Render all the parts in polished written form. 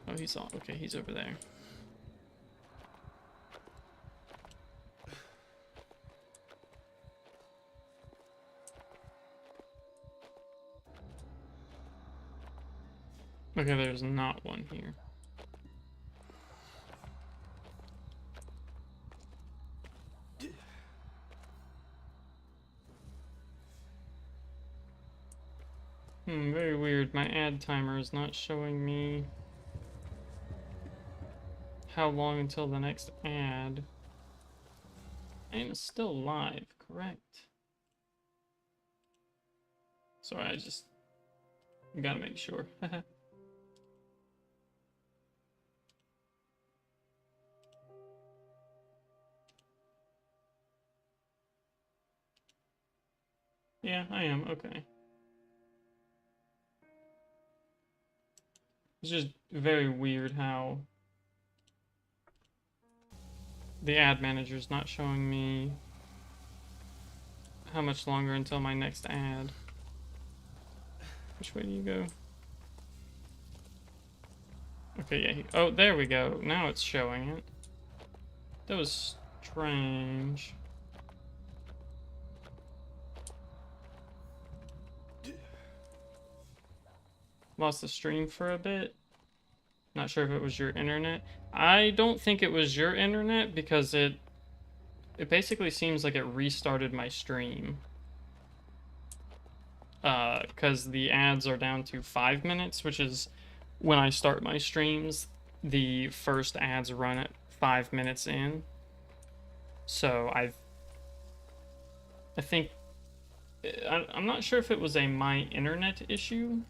Oh, he's all okay. He's over there. Okay, there's not one here. Very weird. My ad timer is not showing me how long until the next ad. And it's still live, correct? Sorry, I just gotta make sure. Yeah, I am. Okay. It's just very weird how the ad manager's not showing me how much longer until my next ad. Which way do you go? Okay, yeah. Oh, there we go. Now it's showing it. That was strange. Lost the stream for a bit. Not sure if it was your internet. I don't think it was your internet because it basically seems like it restarted my stream. Because the ads are down to 5 minutes, which is when I start my streams, the first ads run at 5 minutes in. So I think I'm not sure if it was a my internet issue.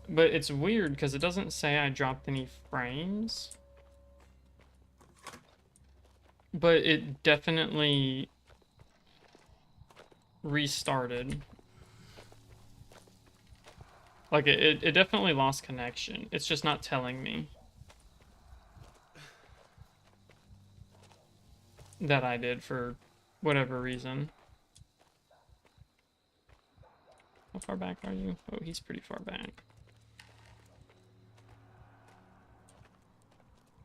But it's weird because it doesn't say I dropped any frames. But it definitely restarted. Like, it definitely lost connection. It's just not telling me that I did for whatever reason. How far back are you? Oh, he's pretty far back.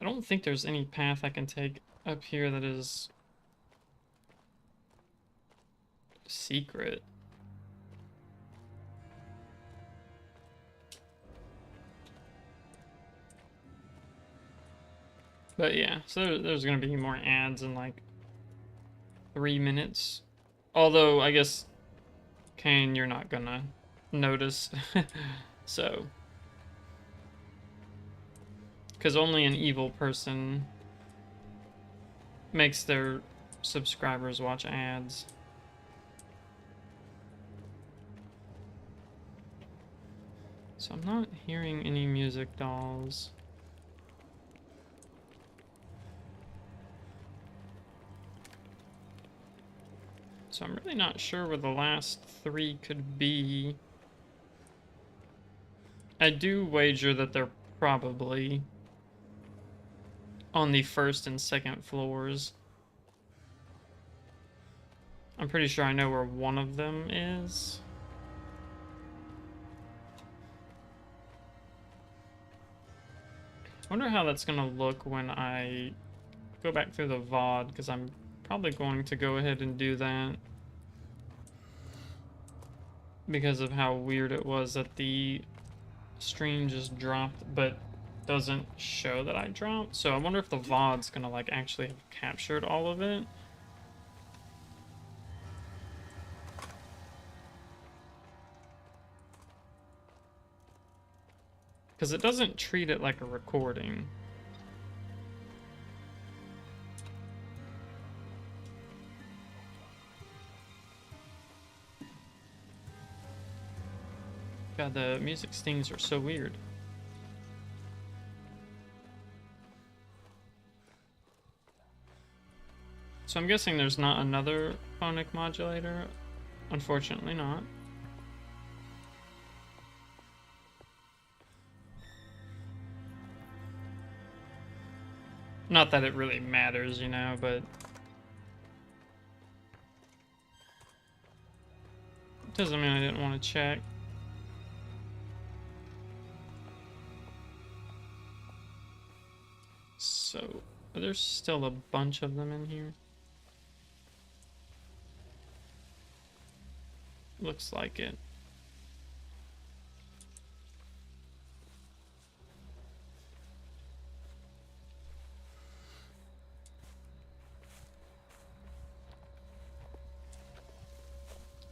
I don't think there's any path I can take up here that is secret. But yeah, so there's gonna be more ads in like 3 minutes. Although, I guess, Kane, you're not gonna notice. So. Because only an evil person makes their subscribers watch ads. So I'm not hearing any music dolls. So I'm really not sure where the last 3 could be. I do wager that they're probably on the first and second floors. I'm pretty sure I know where one of them is. I wonder how that's gonna look when I go back through the VOD, because I'm probably going to go ahead and do that. Because of how weird it was that the stream just dropped, but doesn't show that I dropped. So I wonder if the VOD's gonna like actually have captured all of it. Because it doesn't treat it like a recording. God, the music stings are so weird. So I'm guessing there's not another phonic modulator. Unfortunately not. Not that it really matters, you know, but... Doesn't mean I didn't want to check. So, there's still a bunch of them in here. Looks like it.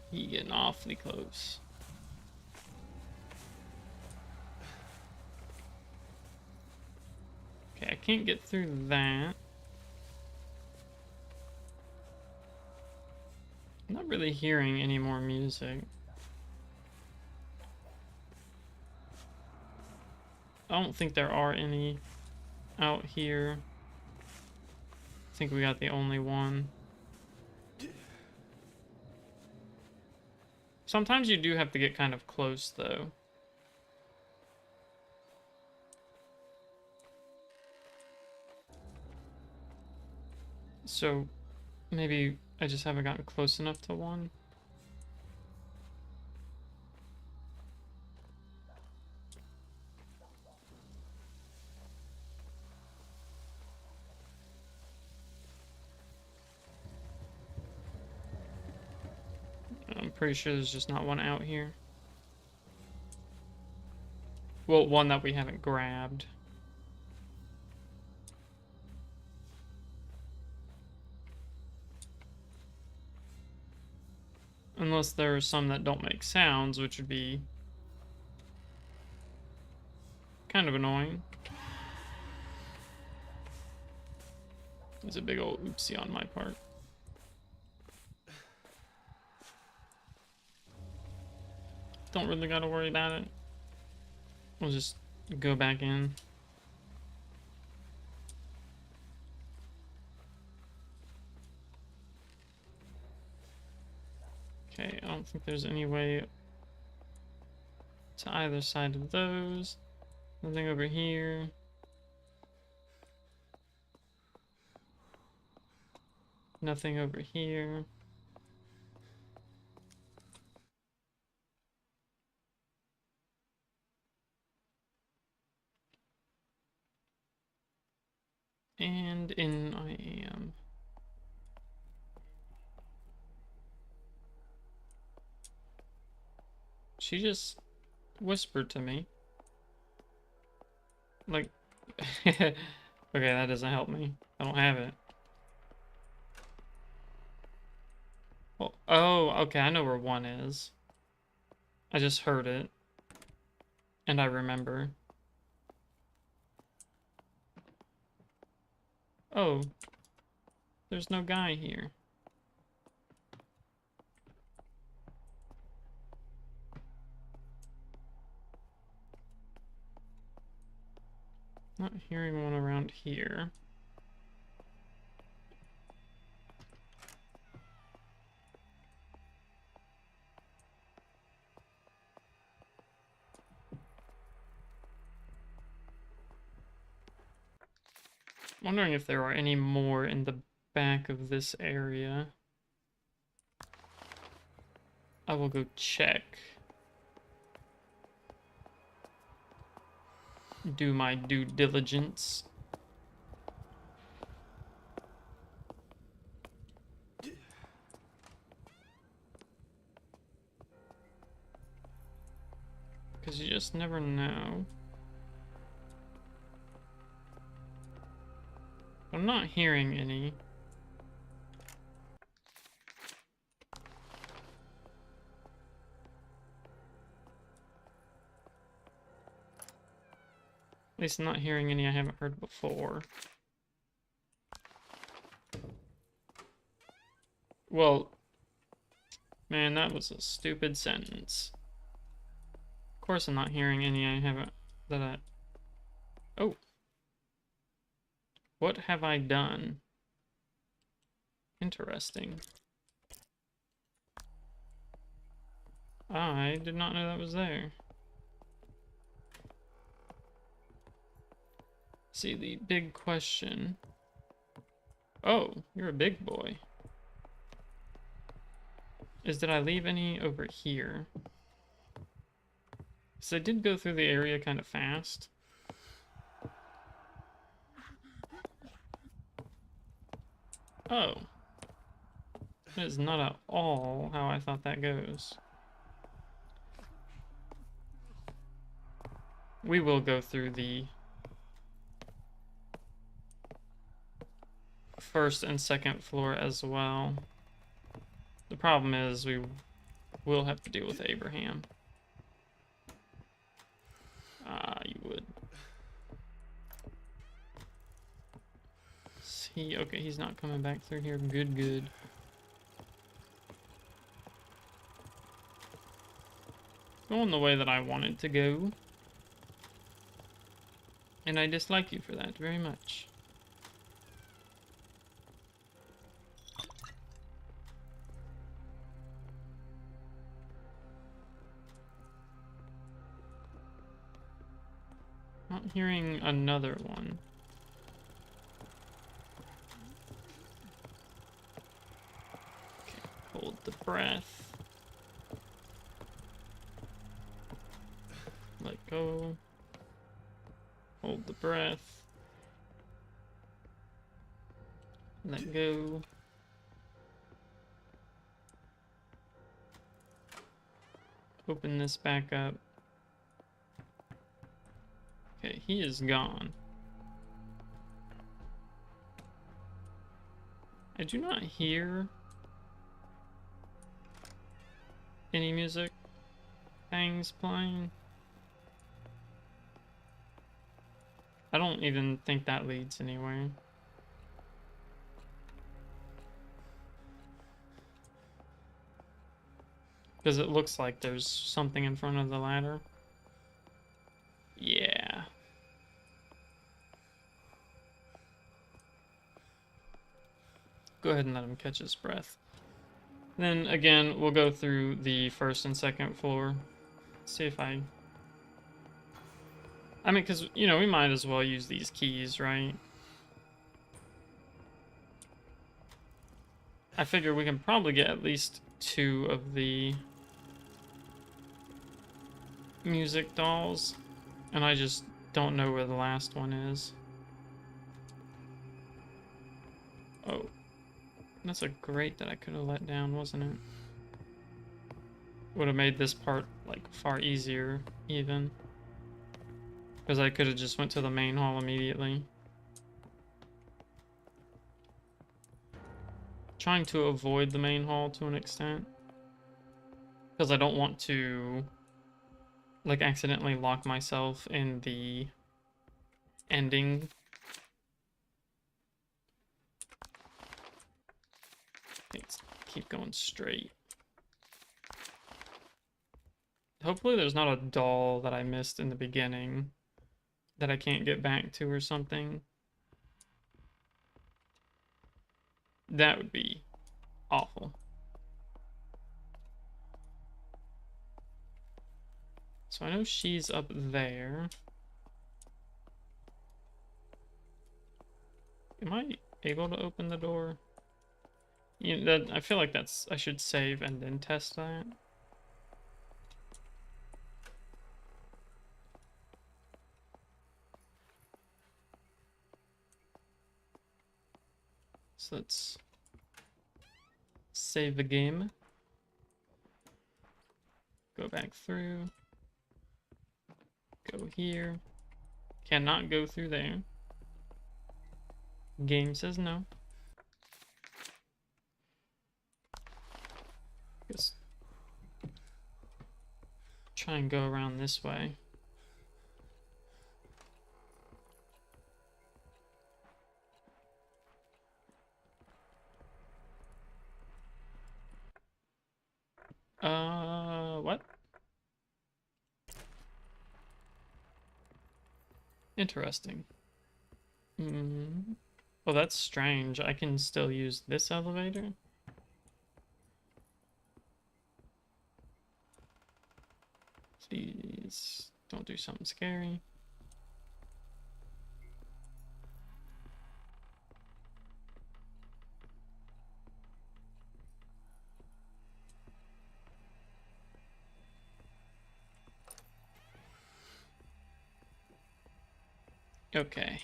He getting awfully close. Okay, I can't get through that. I'm not really hearing any more music. I don't think there are any out here. I think we got the only one. Sometimes you do have to get kind of close, though. So, maybe I just haven't gotten close enough to one. I'm pretty sure there's just not one out here. Well, one that we haven't grabbed. Unless there are some that don't make sounds, which would be kind of annoying. It's a big old oopsie on my part. Don't really gotta worry about it. We'll just go back in. Okay, I don't think there's any way to either side of those. Nothing over here. Nothing over here. And in I am. She just whispered to me. Like, okay, that doesn't help me. I don't have it. Well, oh, okay, I know where one is. I just heard it. And I remember. Oh, there's no guy here. Not hearing one around here. Wondering if there are any more in the back of this area. I will go check. Do my due diligence. Because you just never know. I'm not hearing any. At least I'm not hearing any I haven't heard before. Well, man, that was a stupid sentence. Of course I'm not hearing any I haven't... Oh. What have I done? Interesting. I did not know that was there. See, the big question. Oh, you're a big boy. Is did I leave any over here? So I did go through the area kind of fast. Oh. That is not at all how I thought that goes. We will go through the first and second floor as well. The problem is we will have to deal with Abraham. Ah, you would. Okay, he's not coming back through here. Good, good. Going the way that I wanted to go. And I dislike you for that very much. Not hearing another one. Okay, hold the breath. Let go. Hold the breath. Let go. Open this back up. Okay, he is gone. I do not hear any music things playing. I don't even think that leads anywhere. Because it looks like there's something in front of the ladder. Yeah. Go ahead and let him catch his breath. Then again, we'll go through the first and second floor. See if I mean, because, you know, we might as well use these keys, right? I figure we can probably get at least 2 of the music dolls. And I just don't know where the last one is. Oh. That's a grate that I could have let down, wasn't it? Would have made this part, like, far easier, even. Because I could have just went to the main hall immediately. Trying to avoid the main hall to an extent. Because I don't want to, like, accidentally lock myself in the ending. Let's keep going straight. Hopefully there's not a doll that I missed in the beginning that I can't get back to or something. That would be awful. So I know she's up there. Am I able to open the door? You know, I feel like I should save and then test that. So let's save the game. Go back through. Go here. Cannot go through there. Game says no. Guess try and go around this way. What? Interesting. Well, that's strange. I can still use this elevator. Please don't do something scary. Okay.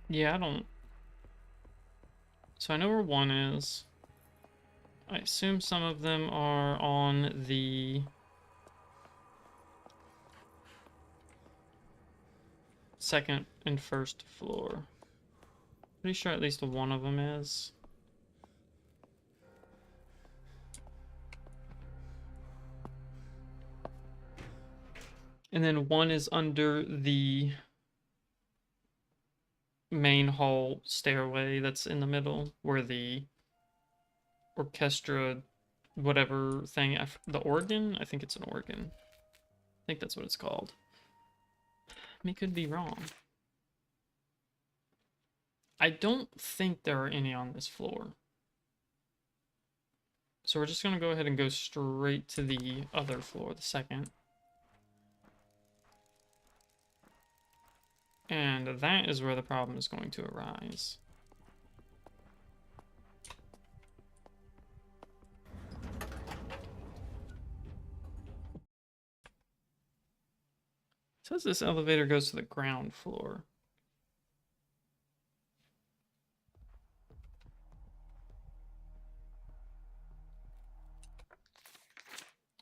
Yeah, I don't... So I know where one is. I assume some of them are on the second and first floor. Pretty sure at least one of them is. And then one is under the main hall stairway that's in the middle, where the orchestra, whatever thing, the organ? I think it's an organ. I think that's what it's called. I could be wrong. I don't think there are any on this floor. So we're just going to go ahead and go straight to the other floor, the second. And that is where the problem is going to arise. It says this elevator goes to the ground floor.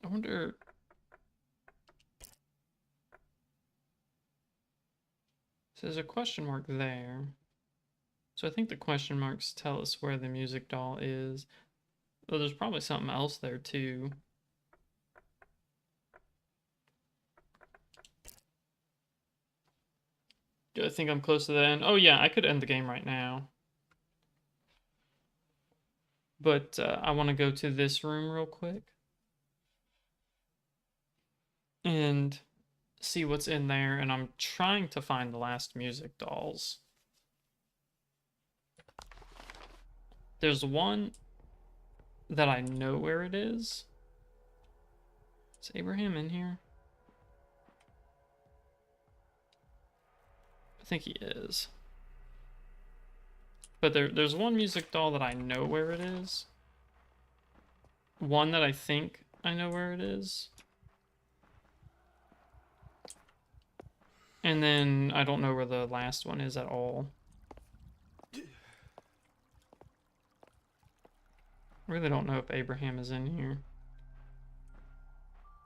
I wonder... So there's a question mark there. So I think the question marks tell us where the music doll is. Though there's probably something else there too. Do I think I'm close to the end? Oh yeah, I could end the game right now. But I want to go to this room real quick. And see what's in there. And I'm trying to find the last music dolls. There's one that I know where it is. Is Abraham in here? I think he is. But there's one music doll that I know where it is. One that I think I know where it is. And then I don't know where the last one is at all. I really don't know if Abraham is in here.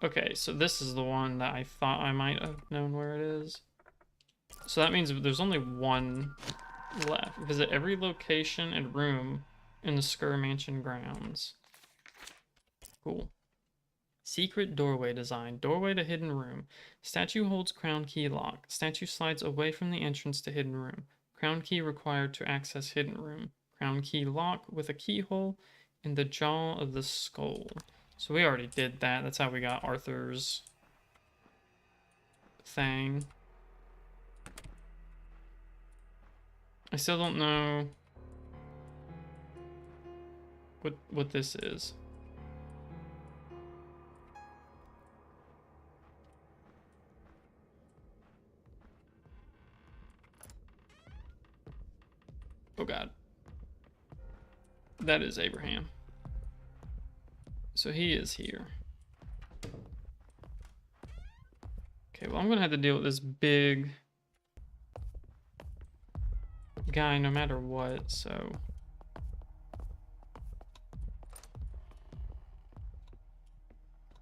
Okay, so this is the one that I thought I might have known where it is. So that means there's only one left. Visit every location and room in the Sker Mansion grounds. Cool. Secret doorway design. Doorway to hidden room. Statue holds crown key lock. Statue slides away from the entrance to hidden room. Crown key required to access hidden room. Crown key lock with a keyhole in the jaw of the skull. So we already did that. That's how we got Arthur's thing. I still don't know what this is. Oh god. That is Abraham. So he is here. Okay, well I'm gonna have to deal with this big guy no matter what, so...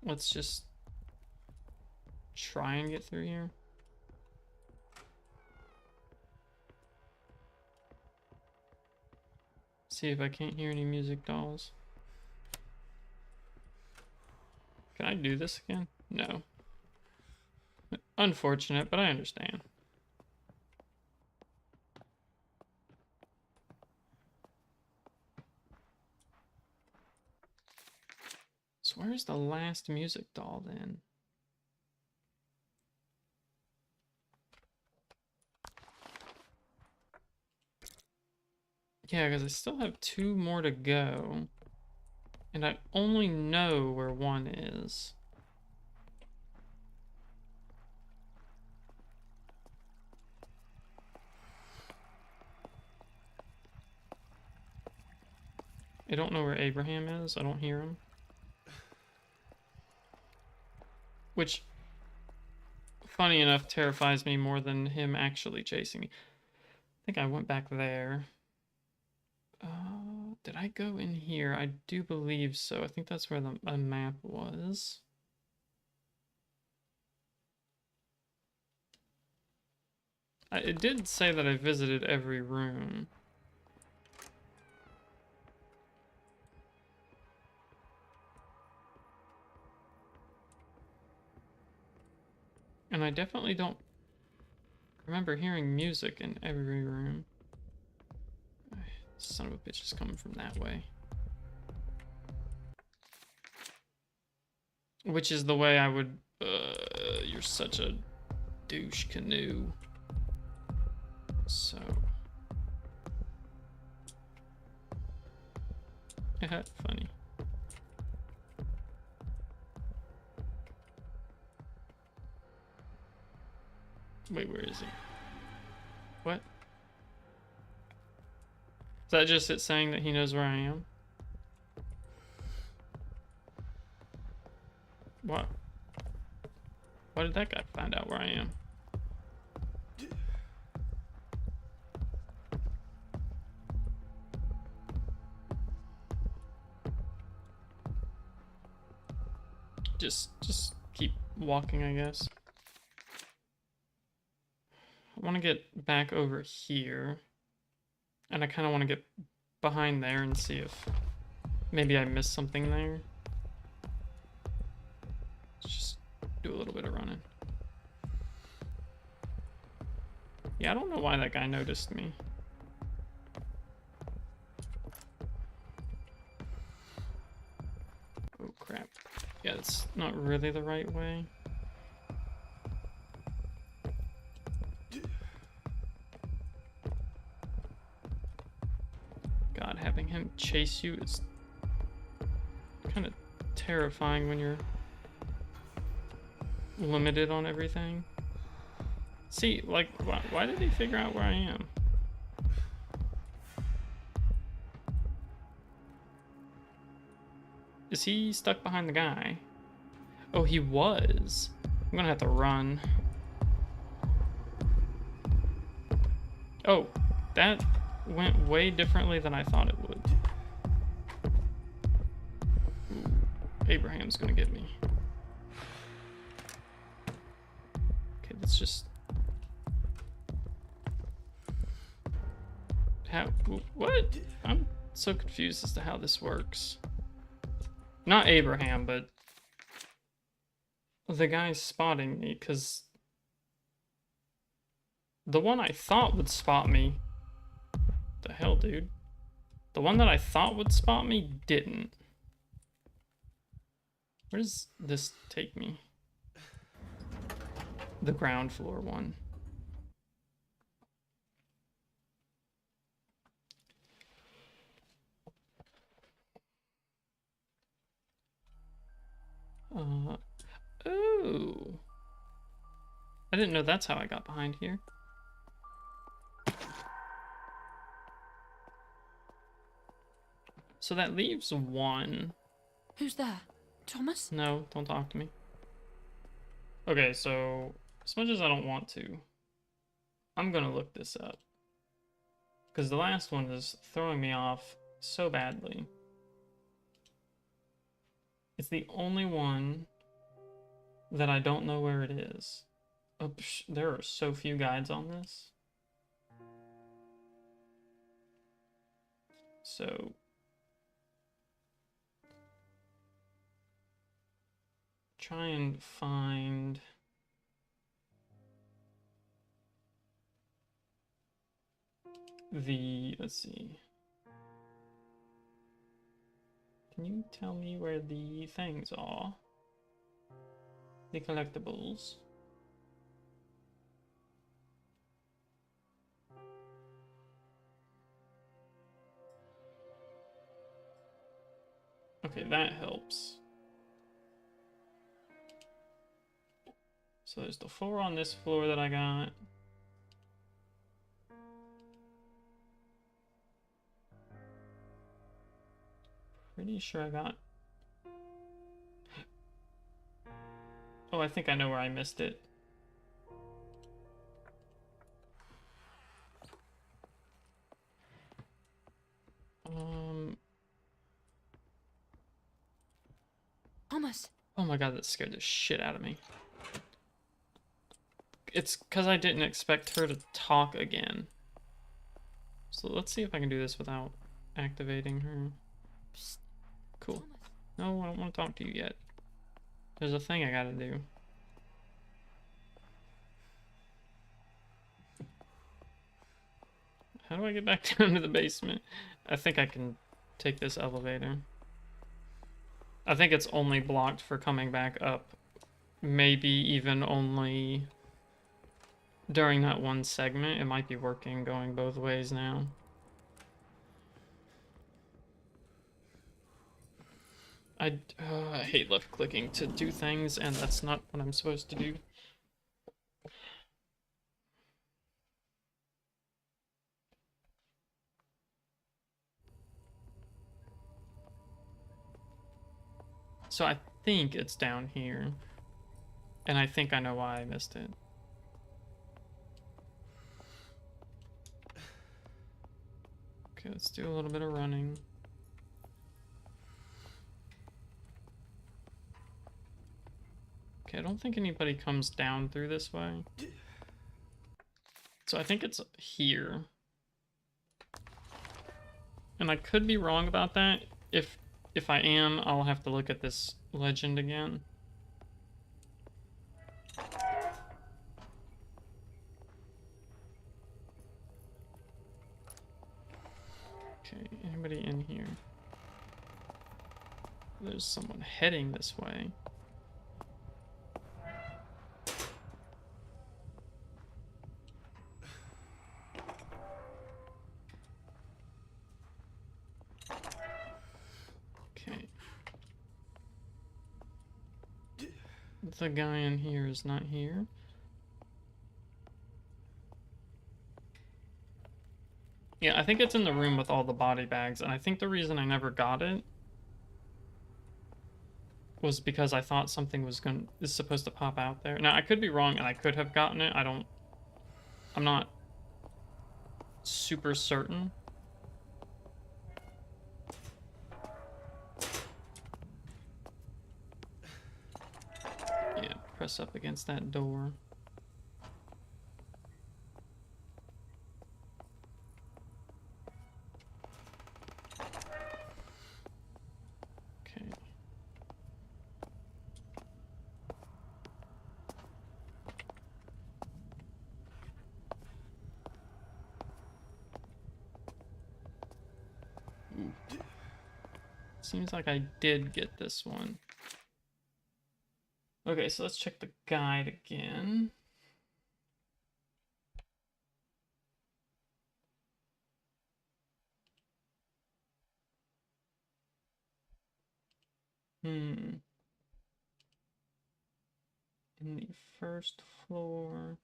Let's just try and get through here. See if I can't hear any music dolls. Can I do this again? No. Unfortunate, but I understand. So where's the last music doll then? Yeah, because I still have 2 more to go. And I only know where one is. I don't know where Abraham is. I don't hear him. Which, funny enough, terrifies me more than him actually chasing me. think I went back there. Did I go in here? I do believe so. I think that's where the map was. It did say that I visited every room. And I definitely don't remember hearing music in every room. Son of a bitch is coming from that way. Which is the way I would... you're such a douche canoe. So... funny. Wait, where is he? What? Is that just it saying that he knows where I am? What? Why did that guy find out where I am? Just keep walking, I guess. I want to get back over here. And I kind of want to get behind there and see if maybe I missed something there. Let's just do a little bit of running. Yeah, I don't know why that guy noticed me. Oh, crap. Yeah, it's not really the right way. God, having him chase you is kind of terrifying when you're limited on everything. See, like, why did he figure out where I am? Is he stuck behind the guy? Oh, he was. I'm gonna have to run. Oh, that went way differently than I thought it would. Ooh, Abraham's gonna get me. Okay, let's just... How... What? I'm so confused as to how this works. Not Abraham, but... the guy's spotting me, because... the one I thought would spot me... The hell, dude? The one that I thought would spot me didn't. Where does this take me? The ground floor one. Oh. I didn't know that's how I got behind here. So that leaves one. Who's there? Thomas? No, don't talk to me. Okay, so as much as I don't want to, I'm gonna look this up. Because the last one is throwing me off so badly. It's the only one that I don't know where it is. Oh, there are so few guides on this. So... try and find... the... let's see. Can you tell me where the things are? The collectibles. Okay, that helps. So there's the 4 on this floor that I got. Pretty sure I got... oh, I think I know where I missed it. Oh my god, that scared the shit out of me. It's because I didn't expect her to talk again. So let's see if I can do this without activating her. Psst. Cool. Thomas. No, I don't want to talk to you yet. There's a thing I gotta do. How do I get back down to the basement? I think I can take this elevator. I think it's only blocked for coming back up. Maybe even only during that one segment. It might be working going both ways now. I hate left clicking to do things, and that's not what I'm supposed to do. So I think it's down here. And I think I know why I missed it. Okay, let's do a little bit of running. Okay, I don't think anybody comes down through this way. So I think it's here. And I could be wrong about that. If I am, I'll have to look at this legend again. Okay, anybody in here? There's someone heading this way. Okay. The guy in here is not here. Yeah, I think it's in the room with all the body bags, and I think the reason I never got it was because I thought something is supposed to pop out there. Now, I could be wrong, and I could have gotten it. I'm not super certain. Yeah, press up against that door. Seems like I did get this one. Okay, so let's check the guide again. In the first floor,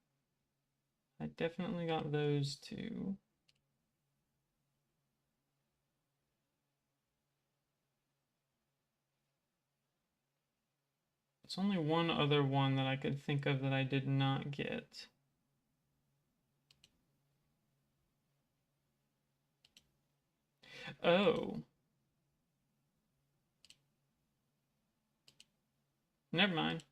I definitely got those two. There's only one other one that I could think of that I did not get. Oh. Never mind.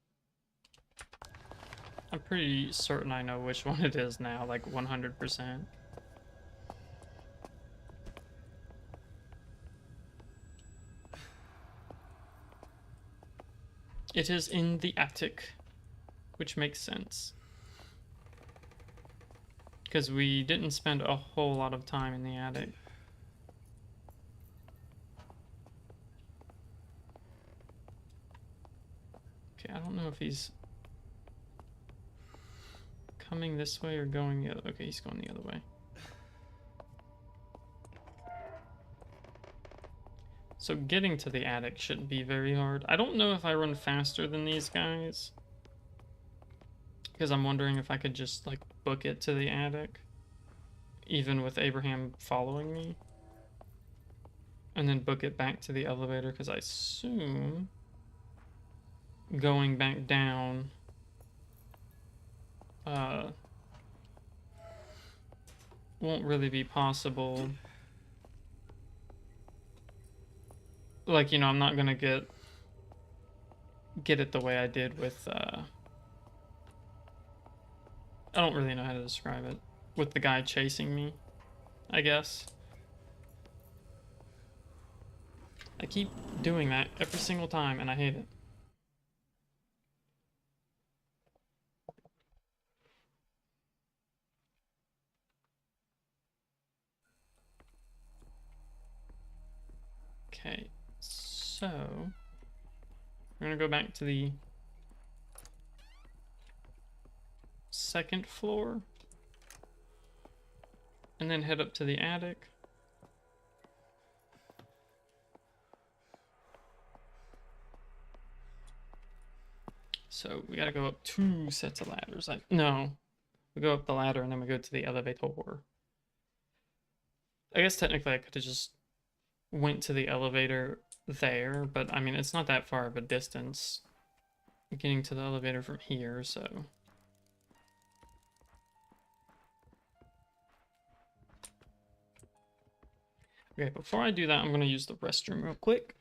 I'm pretty certain I know which one it is now, like 100%. It is in the attic, which makes sense. Because we didn't spend a whole lot of time in the attic. Okay, I don't know if he's coming this way or going the other. Okay, he's going the other way. So getting to the attic shouldn't be very hard. I don't know if I run faster than these guys, because I'm wondering if I could just like book it to the attic, even with Abraham following me, and then book it back to the elevator, because I assume going back down won't really be possible. Like, you know, I'm not gonna get get it the way I did with, I don't really know how to describe it. With the guy chasing me, I guess. I keep doing that every single time, and I hate it. Okay, so we're gonna go back to the second floor and then head up to the attic. So we gotta go up 2 sets of ladders. No, we go up the ladder and then we go to the elevator. I guess technically I could have just went to the elevator there, but I mean, it's not that far of a distance getting to the elevator from here, so. Okay, before I do that, I'm gonna use the restroom real quick.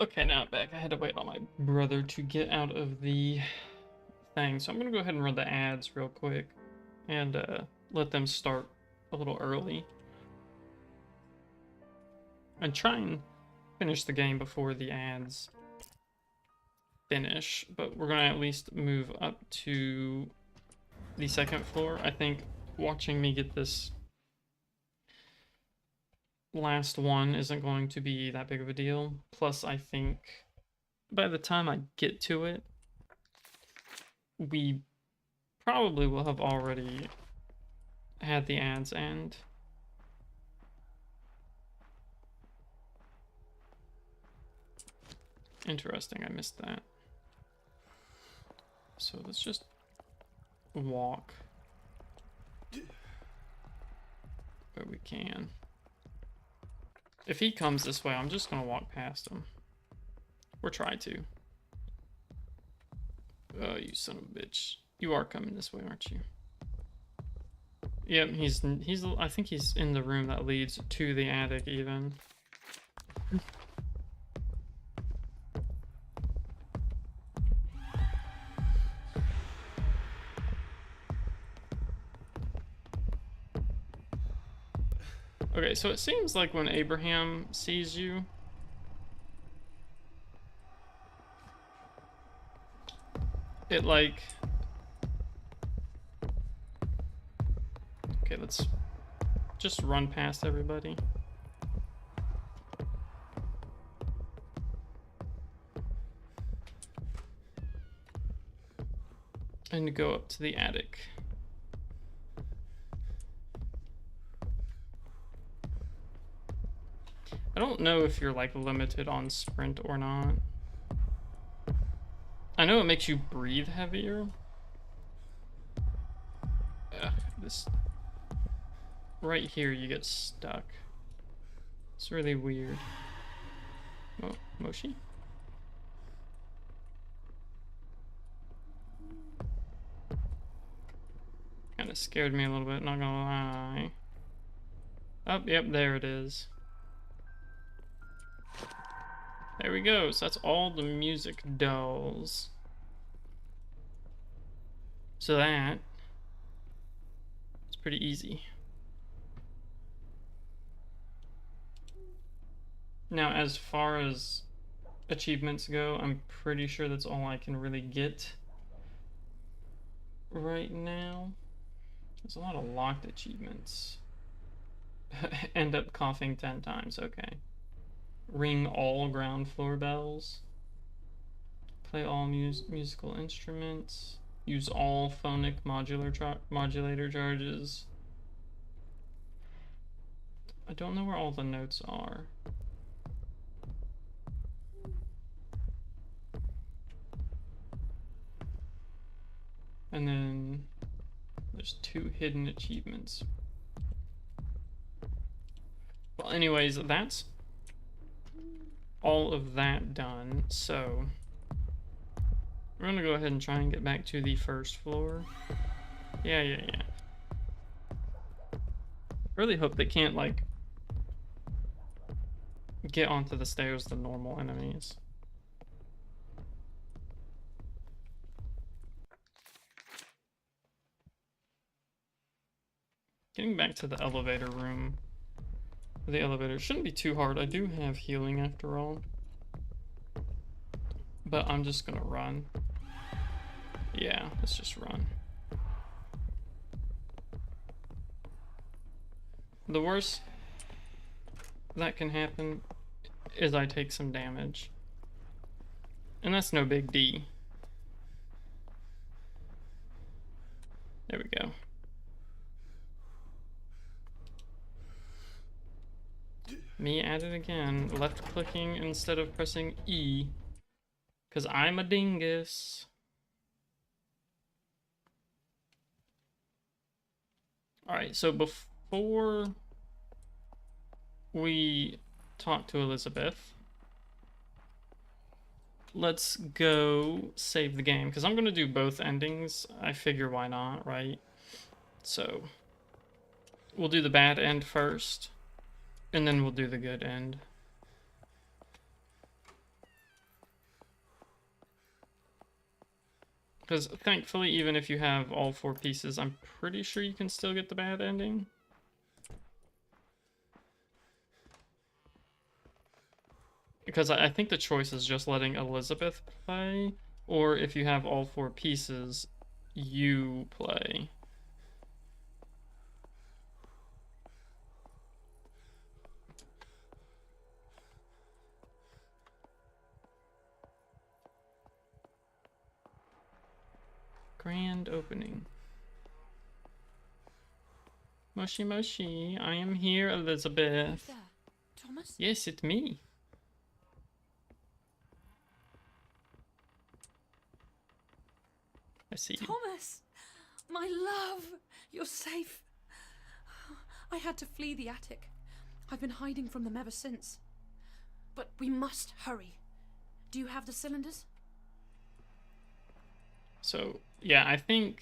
Okay, now I'm back. I had to wait on my brother to get out of the thing, so I'm gonna go ahead and run the ads real quick and let them start a little early and try and finish the game before the ads finish. But we're gonna at least move up to the second floor. I think watching me get this last one isn't going to be that big of a deal. Plus, I think by the time I get to it, we probably will have already had the ads end. Interesting, I missed that. So let's just walk where we can. If he comes this way, I'm just gonna walk past him. Or try to. Oh, you son of a bitch. You are coming this way, aren't you? Yep, I think he's in the room that leads to the attic even. Okay, so it seems like when Abraham sees you, it like... Okay, let's just run past everybody. And go up to the attic. I don't know if you're like limited on sprint or not. I know it makes you breathe heavier. Ugh, this right here you get stuck. It's really weird. Oh, Moshi? Kind of scared me a little bit, not gonna lie. Oh, yep, there it is. There we go. So that's all the music dolls. So that it's pretty easy. Now, as far as achievements go, I'm pretty sure that's all I can really get right now. There's a lot of locked achievements. End up coughing 10 times, okay. Ring all ground floor bells. Play all musical instruments. Use all phonic modulator charges. I don't know where all the notes are. And then there's 2 hidden achievements. Well, anyways, that's all of that done. So we're gonna go ahead and try and get back to the first floor. Yeah. Really hope they can't, like, get onto the stairs, the normal enemies. Getting back to the elevator room. The elevator shouldn't be too hard. I do have healing after all. But I'm just gonna run. Yeah, let's just run. The worst that can happen is I take some damage. And that's no big D. There we go. Me at it again. Left clicking instead of pressing E. Because I'm a dingus. Alright, so before we talk to Elisabeth, let's go save the game. Because I'm going to do both endings. I figure why not, right? So we'll do the bad end first. And then we'll do the good end. Because thankfully, even if you have all 4 pieces, I'm pretty sure you can still get the bad ending. Because I think the choice is just letting Elisabeth play, or if you have all 4 pieces, you play. Grand opening. Moshi Moshi, I am here, Elisabeth. Who's there? Thomas? Yes, it's me. I see you. Thomas! My love! You're safe. I had to flee the attic. I've been hiding from them ever since. But we must hurry. Do you have the cylinders? So, yeah, I think...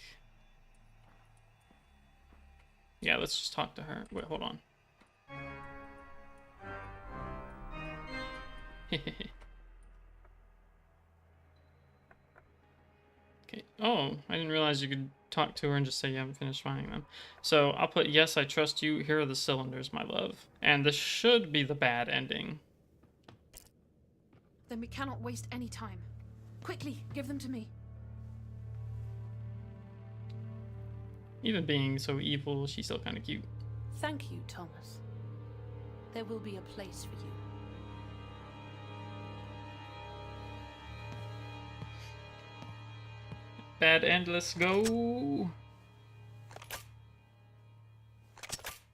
Yeah, let's just talk to her. Wait, hold on. Okay. Oh, I didn't realize you could talk to her and just say you haven't finished finding them. So I'll put, yes, I trust you. Here are the cylinders, my love. And this should be the bad ending. Then we cannot waste any time. Quickly, give them to me. Even being so evil, she's still kind of cute. Thank you, Thomas. There will be a place for you. Bad end, let's go.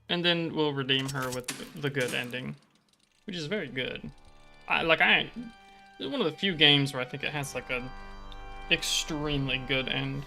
And then we'll redeem her with the good ending, which is very good. It's one of the few games where I think it has like a extremely good end.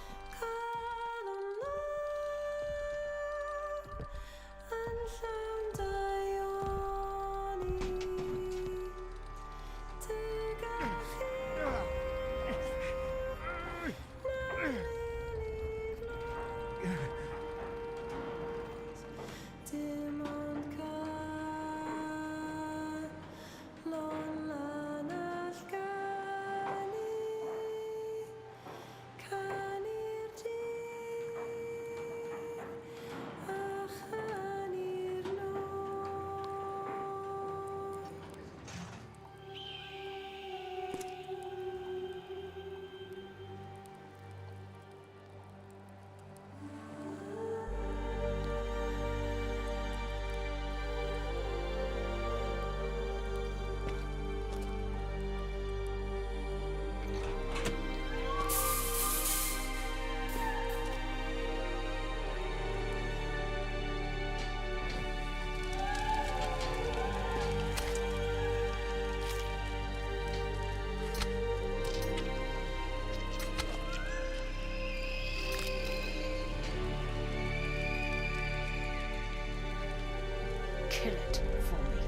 Kill it for me.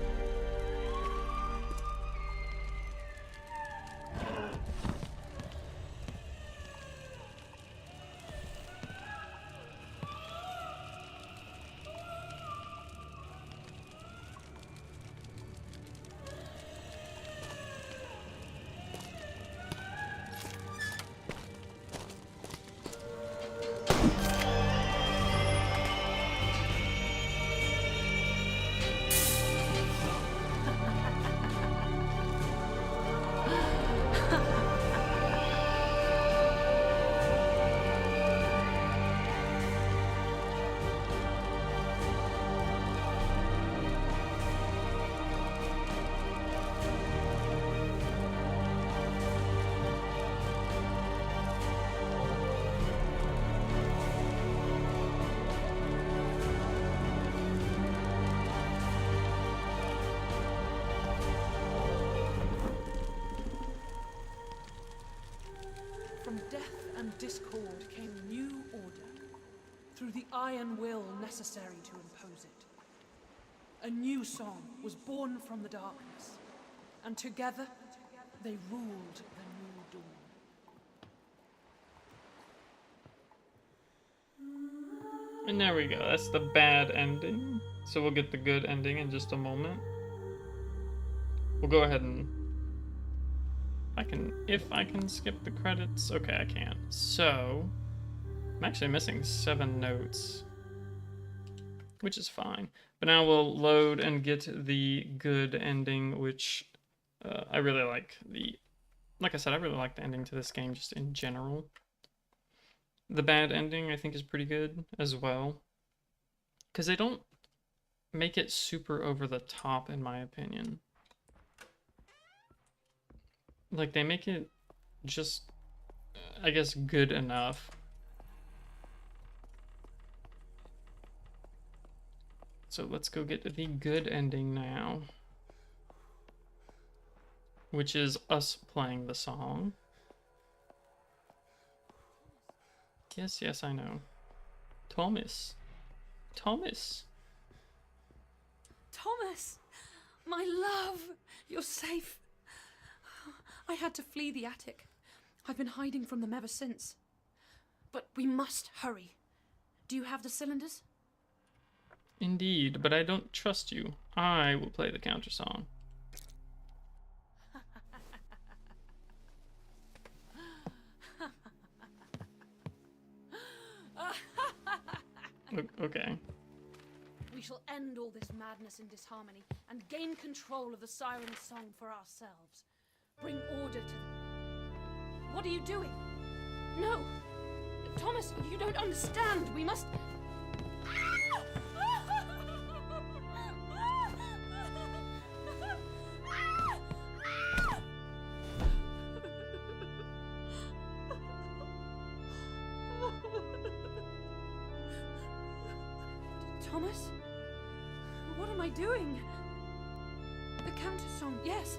From death and discord came new order, through the iron will necessary to impose it. A new song was born from the darkness, and together they ruled the new dawn. And there we go. That's the bad ending. So we'll get the good ending in just a moment. We'll go ahead and if I can skip the credits. Okay, I can. So I'm actually missing 7 notes, which is fine. But now we'll load and get the good ending, which I really like. Like I said, I really like the ending to this game just in general. The bad ending I think is pretty good as well, because they don't make it super over the top in my opinion. Like, they make it just, I guess, good enough. So let's go get the good ending now, which is us playing the song. Yes, yes, I know. Thomas. Thomas. Thomas! My love! You're safe. I had to flee the attic. I've been hiding from them ever since. But we must hurry. Do you have the cylinders? Indeed, but I don't trust you. I will play the counter song. Okay. We shall end all this madness and disharmony and gain control of the siren's song for ourselves. Bring order to them. What are you doing? No! Thomas, you don't understand. We must... Thomas? What am I doing? The counter song, yes.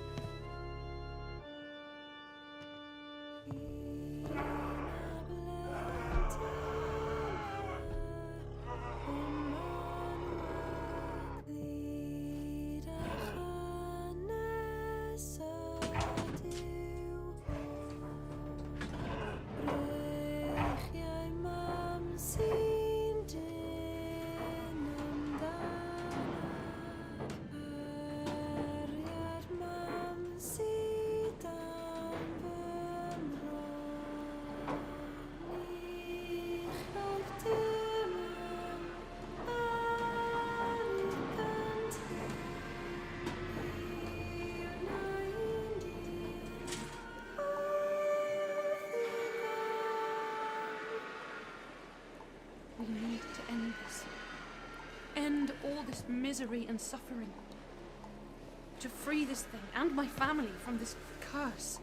We need to end this. End all this misery and suffering. To free this thing and my family from this curse.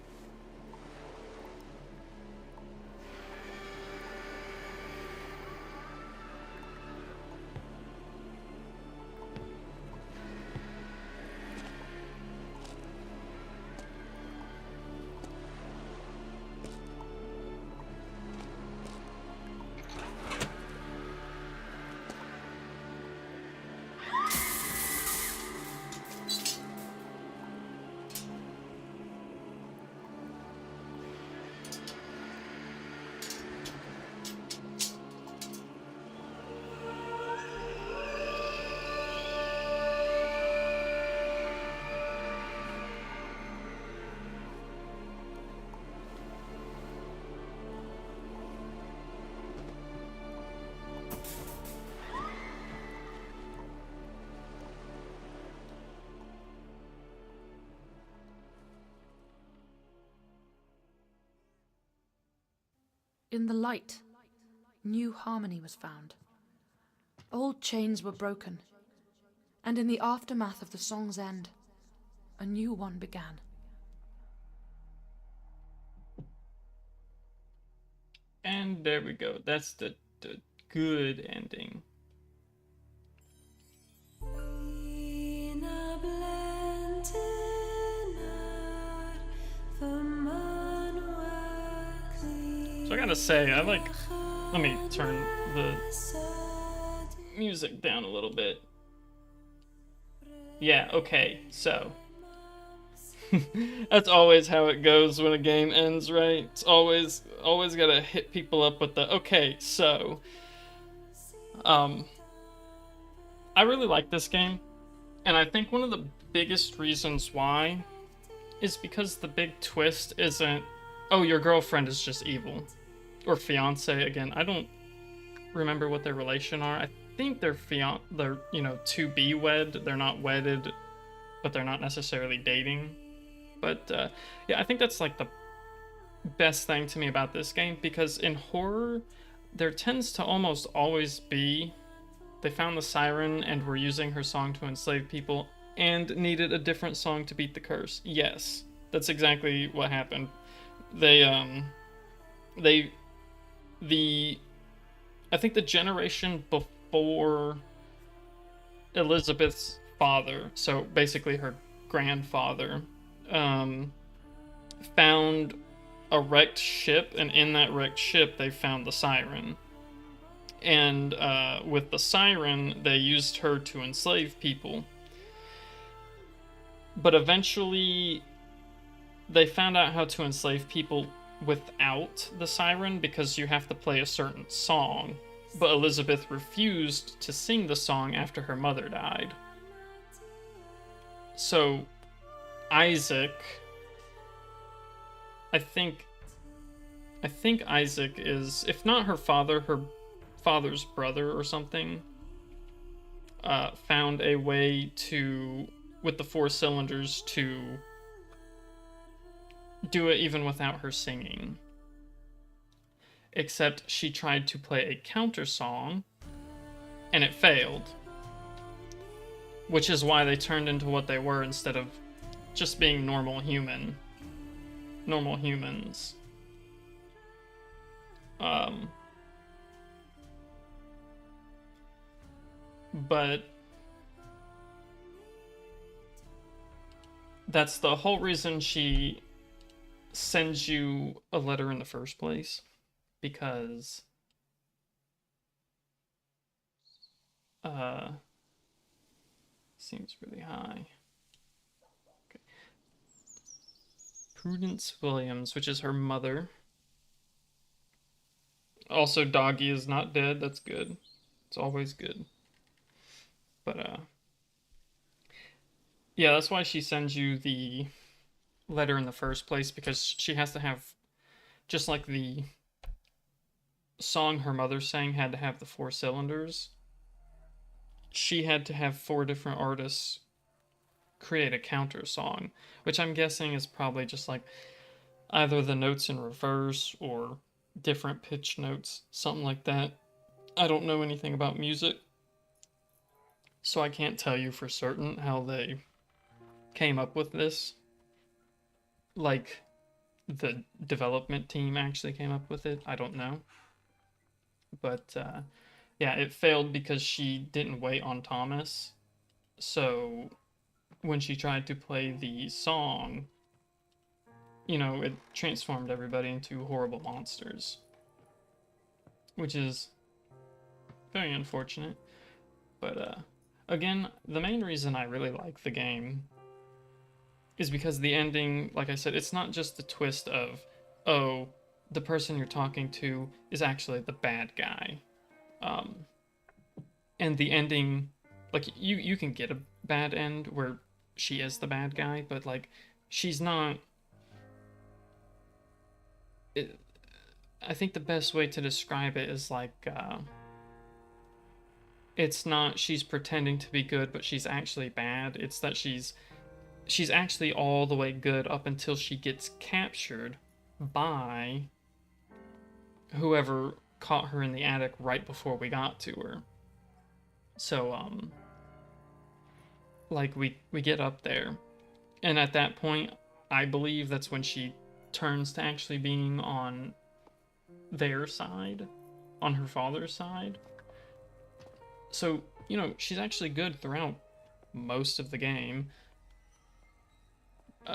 In the light, new harmony was found. Old chains were broken, and in the aftermath of the song's end, a new one began. And there we go. That's the good ending. So I gotta say, let me turn the music down a little bit. Yeah, okay, so. That's always how it goes when a game ends, right? It's always gotta hit people up with the, okay, so. I really like this game, and I think one of the biggest reasons why is because the big twist isn't, oh, your girlfriend is just evil. Or fiance, again, I don't remember what their relation are. I think they're to be wed. They're not wedded, but they're not necessarily dating. But yeah, I think that's like the best thing to me about this game, because in horror, there tends to almost always be, they found the siren and were using her song to enslave people and needed a different song to beat the curse. Yes, that's exactly what happened. I think the generation before Elisabeth's father, so basically her grandfather, found a wrecked ship, and in that wrecked ship they found the siren. And with the siren, they used her to enslave people. But eventually, they found out how to enslave people without the siren, because you have to play a certain song. But Elisabeth refused to sing the song after her mother died. So, Isaac, I think Isaac is, if not her father, her father's brother or something found a way to, with the 4 cylinders, to do it even without her singing. Except she tried to play a counter song, and it failed. Which is why they turned into what they were instead of just being normal humans. But that's the whole reason she sends you a letter in the first place, because seems really high. Okay. Prudence Williams, which is her mother. Also, Doggy is not dead. That's good. It's always good. But yeah, that's why she sends you the letter in the first place, because she has to have, just like the song her mother sang had to have the 4 cylinders, she had to have 4 different artists create a counter song, which I'm guessing is probably just like either the notes in reverse or different pitch notes, something like that. I don't know anything about music, so I can't tell you for certain how they came up with this. Like, the development team actually came up with it. I don't know. But yeah, it failed because she didn't wait on Thomas. So when she tried to play the song, you know, it transformed everybody into horrible monsters, which is very unfortunate. But again, the main reason I really like the game is because the ending, like I said, it's not just the twist of, oh, the person you're talking to is actually the bad guy. And the ending, like, you can get a bad end where she is the bad guy, but like, she's not. I think the best way to describe it is like, it's not she's pretending to be good, but she's actually bad. It's that she's actually all the way good up until she gets captured by whoever caught her in the attic right before we got to her. So like we get up there, and at that point I believe that's when she turns to actually being on their side, on her father's side. So, you know, she's actually good throughout most of the game.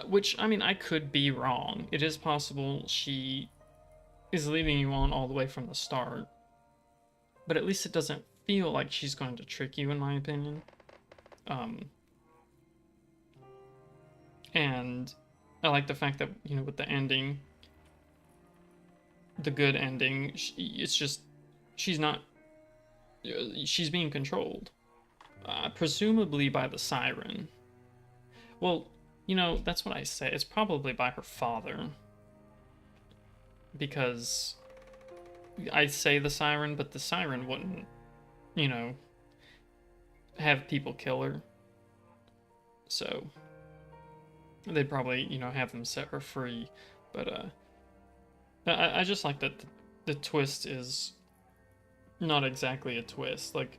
Which, I mean, I could be wrong. It is possible she is leading you on all the way from the start. But at least it doesn't feel like she's going to trick you, in my opinion. And I like the fact that, you know, with the ending, the good ending, it's just, she's not, she's being controlled. Presumably by the siren. Well, you know, that's what I say. It's probably by her father. Because I say the siren, but the siren wouldn't, you know, have people kill her. So they'd probably, you know, have them set her free. But I just like that the twist is not exactly a twist. Like,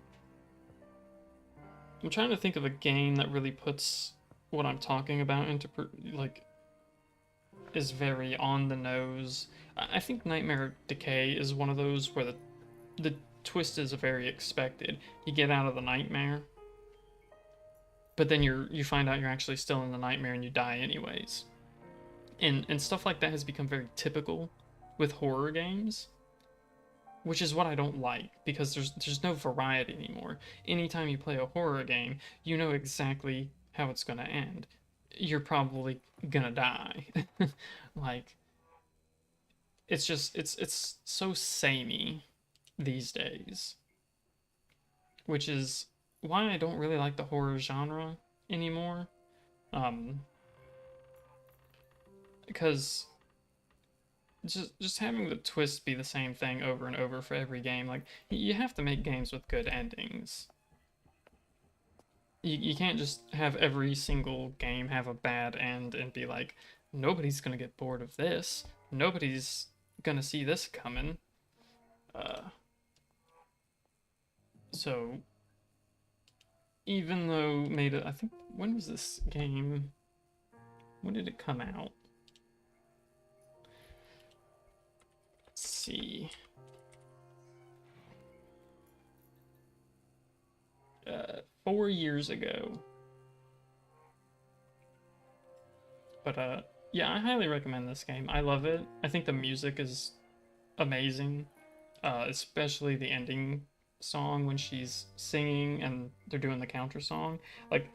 I'm trying to think of a game that really puts what I'm talking about into, like, is very on the nose. I think Nightmare Decay is one of those where the twist is very expected. You get out of the nightmare, but then you find out you're actually still in the nightmare and you die anyways. And stuff like that has become very typical with horror games, which is what I don't like, because there's no variety anymore. Anytime you play a horror game, you know exactly how it's gonna end. You're probably gonna die. Like, it's just it's so samey these days, which is why I don't really like the horror genre anymore. Because just having the twist be the same thing over and over for every game. Like, you have to make games with good endings. You can't just have every single game have a bad end and be like, nobody's gonna get bored of this. Nobody's gonna see this coming. Uh, so even though I think, when was this game? When did it come out? Let's see. 4 years ago. But yeah, I highly recommend this game. I love it. I think the music is amazing, especially the ending song when she's singing and they're doing the counter song. Like,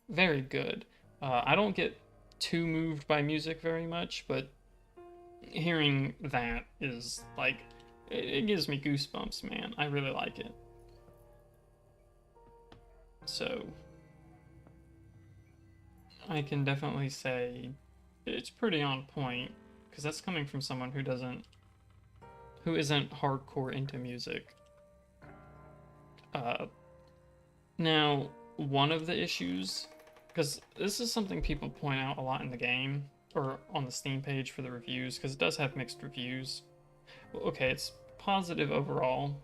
very good. I don't get too moved by music very much, but hearing that is like, it gives me goosebumps, man. I really like it. So I can definitely say it's pretty on point, because that's coming from someone who isn't hardcore into music. Now, one of the issues, because this is something people point out a lot in the game, or on the Steam page for the reviews, because it does have mixed reviews. Well, okay, it's positive overall,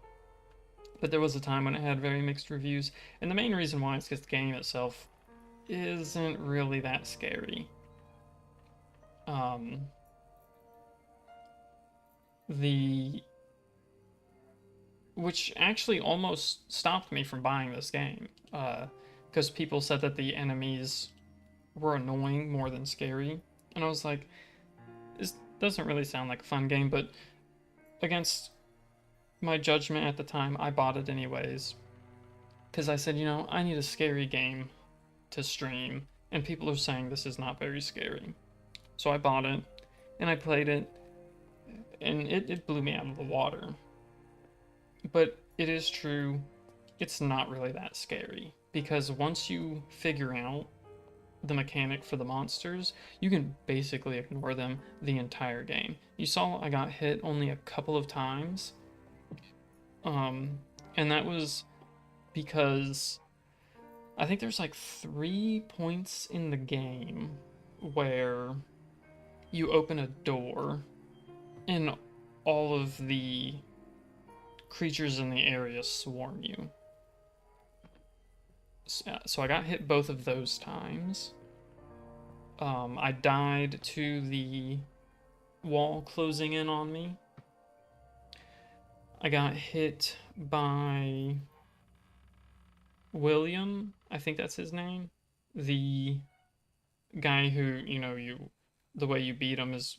but there was a time when it had very mixed reviews, and the main reason why is because the game itself isn't really that scary. Which actually almost stopped me from buying this game, because people said that the enemies were annoying more than scary, and I was like, this doesn't really sound like a fun game, but against my judgment at the time, I bought it anyways, because I said, I need a scary game to stream, and people are saying this is not very scary. So I bought it, and I played it, and it blew me out of the water. But it is true, it's not really that scary, because once you figure out the mechanic for the monsters, you can basically ignore them the entire game. You saw I got hit only a couple of times, and that was because I think there's like 3 points in the game where you open a door and all of the creatures in the area swarm you. So I got hit both of those times. I died to the wall closing in on me. I got hit by William, I think that's his name. The guy who, the way you beat him is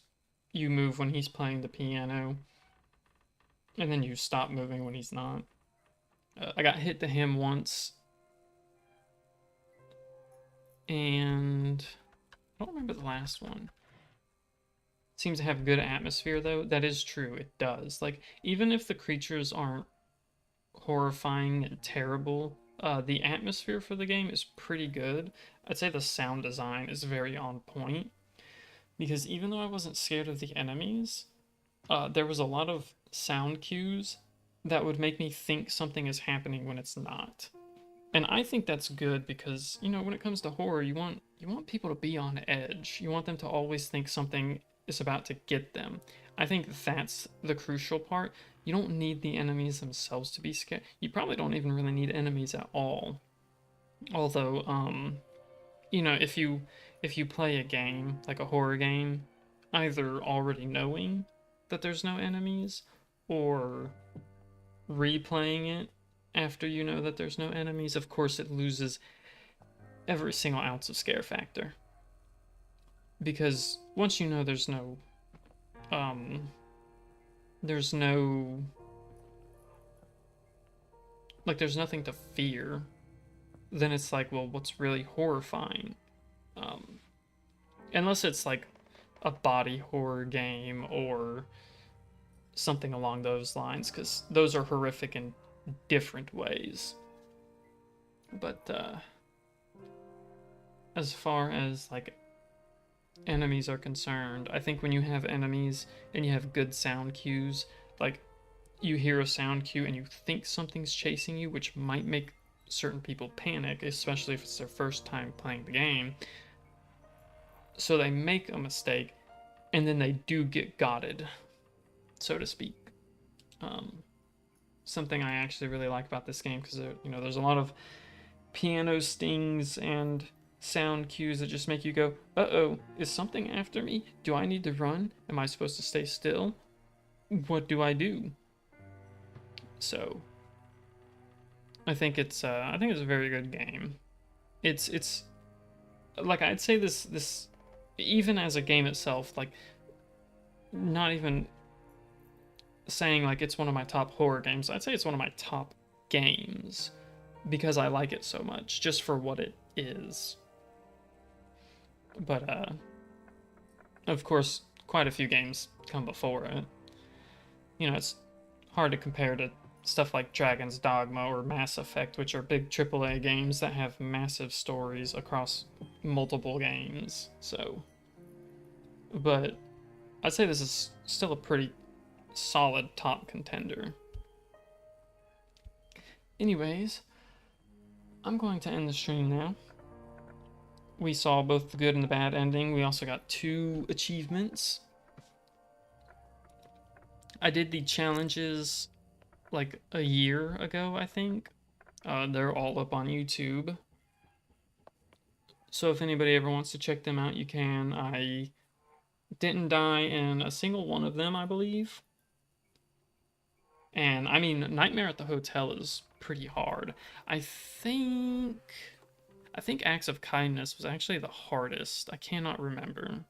you move when he's playing the piano, and then you stop moving when he's not. I got hit to him once, and I don't remember the last one. Seems to have good atmosphere, though. That is true, it does. Like, even if the creatures aren't horrifying and terrible, the atmosphere for the game is pretty good. I'd say the sound design is very on point, because even though I wasn't scared of the enemies, there was a lot of sound cues that would make me think something is happening when it's not. And I think that's good because, when it comes to horror, you want people to be on edge. You want them to always think something is about to get them. I think that's the crucial part. You don't need the enemies themselves to be scared. You probably don't even really need enemies at all. Although, if you play a game, like a horror game, either already knowing that there's no enemies, or replaying it after you know that there's no enemies, of course it loses every single ounce of scare factor. Because once you know there's nothing to fear, then it's like, well, what's really horrifying? Unless it's like a body horror game or something along those lines, because those are horrific in different ways. But as far as like enemies are concerned. I think when you have enemies and you have good sound cues, like you hear a sound cue and you think something's chasing you, which might make certain people panic, especially if it's their first time playing the game. So they make a mistake and then they do get gotted, so to speak. Something I actually really like about this game, because there's a lot of piano stings and sound cues that just make you go, uh-oh, is something after me? Do I need to run? Am I supposed to stay still? What do I do? So I think it's a very good game. It's like, I'd say this even as a game itself, like, not even saying like it's one of my top horror games, I'd say it's one of my top games because I like it so much, just for what it is. But of course, quite a few games come before it. It's hard to compare to stuff like Dragon's Dogma or Mass Effect, which are big AAA games that have massive stories across multiple games. So, but I'd say this is still a pretty solid top contender. Anyways, I'm going to end the stream now. We saw both the good and the bad ending. We also got 2 achievements. I did the challenges like a year ago, I think. They're all up on YouTube. So if anybody ever wants to check them out, you can. I didn't die in a single one of them, I believe. And I mean, Nightmare at the Hotel is pretty hard. I think Acts of Kindness was actually the hardest. I cannot remember.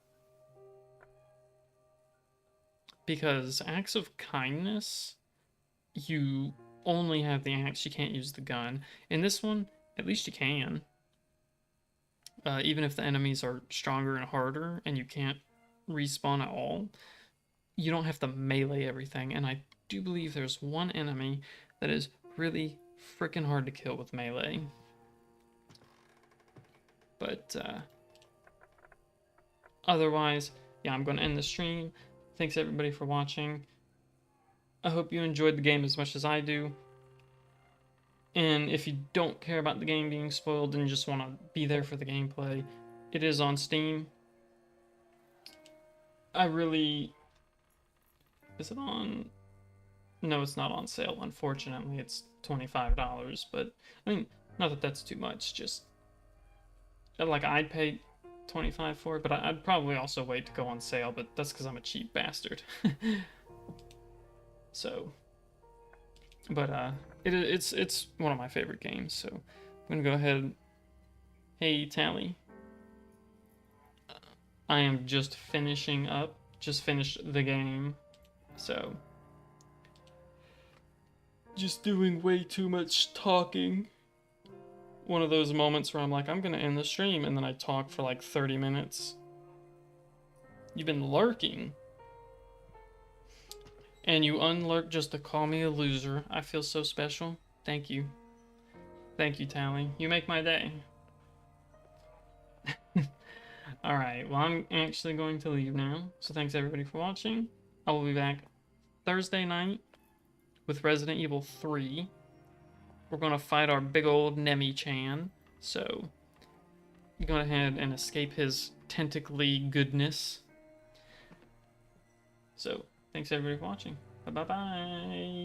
Because Acts of Kindness, you only have the axe, you can't use the gun. In this one, at least you can. Even if the enemies are stronger and harder and you can't respawn at all, you don't have to melee everything. And I do believe there's one enemy that is really freaking hard to kill with melee. But otherwise, yeah, I'm going to end the stream. Thanks everybody for watching. I hope you enjoyed the game as much as I do. And if you don't care about the game being spoiled and just want to be there for the gameplay, it is on Steam. Is it on? No, it's not on sale, unfortunately. It's $25, but I mean, not that that's too much, just like I'd pay $25 for it, but I'd probably also wait to go on sale, but that's because I'm a cheap bastard. So, but it's one of my favorite games, so I'm gonna go ahead. Hey, Tally. I am just finished the game, so just doing way too much talking. One of those moments where I'm like, I'm gonna end the stream, and then I talk for like 30 minutes. You've been lurking. And you unlurk just to call me a loser. I feel so special. Thank you. Thank you, Tally. You make my day. Alright, well, I'm actually going to leave now. So thanks everybody for watching. I will be back Thursday night with Resident Evil 3. We're going to fight our big old Nemi-chan. So, go ahead and escape his tentacly goodness. So, thanks everybody for watching. Bye-bye.